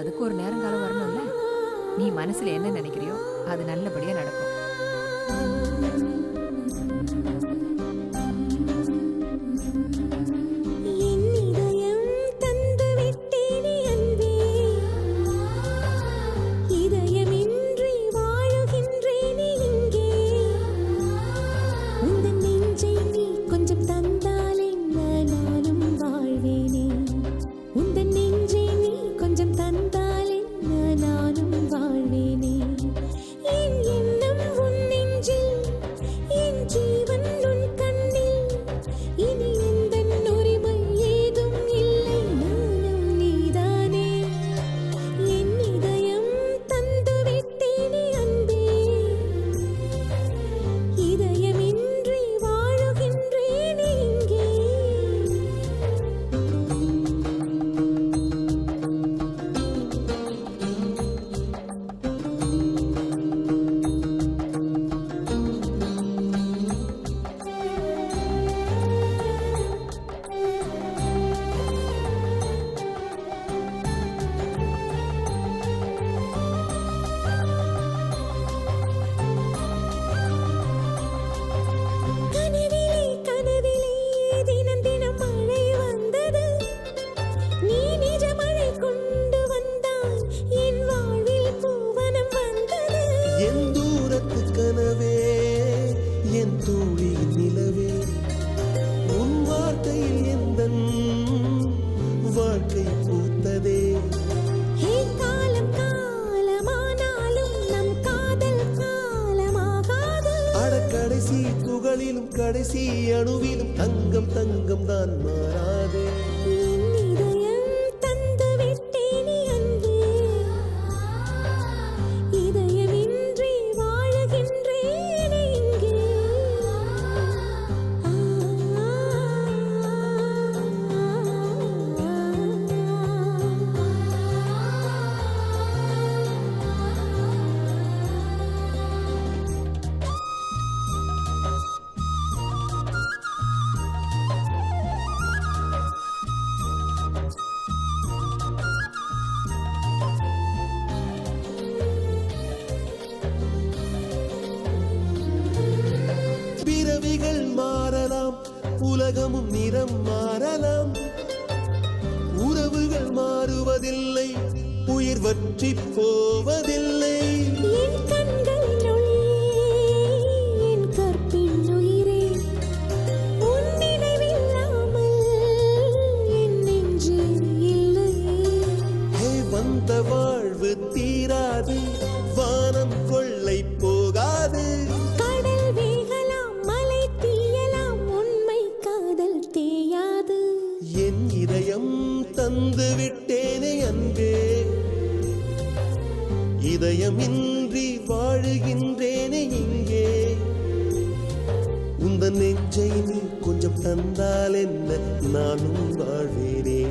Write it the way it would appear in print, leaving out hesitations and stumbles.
அதுக்கு ஒரு நேரங்காலம் வரணும்ல. நீ மனசுல என்ன நினைக்கிறியோ அது நல்லபடியா நடக்கும். கடைசி அணுவிலும் தங்கம் தங்கம் தான் மாறாதே. மாறலாம், உலகமும் நிறம் மாறலாம், உறவுகள் மாறுவதில்லை, உயிர் வற்றி போவதில்லை. என் கண்களில் என் கற்பின் உயிரே, உன் நினைவில்லாமல் என் நெஞ்சு இல்லையே. வந்த வாழ்வு தீராது, வானம் கொள்ளை போகாது, என் இதயம் தந்து விட்டேனே அன்பே, இதயமின்றி வாழுகின்றேனே இங்கே. உந்தன் நெஞ்சை நீ கொஞ்சம் தந்தால் என்ன நானும் வாழ்வேனே.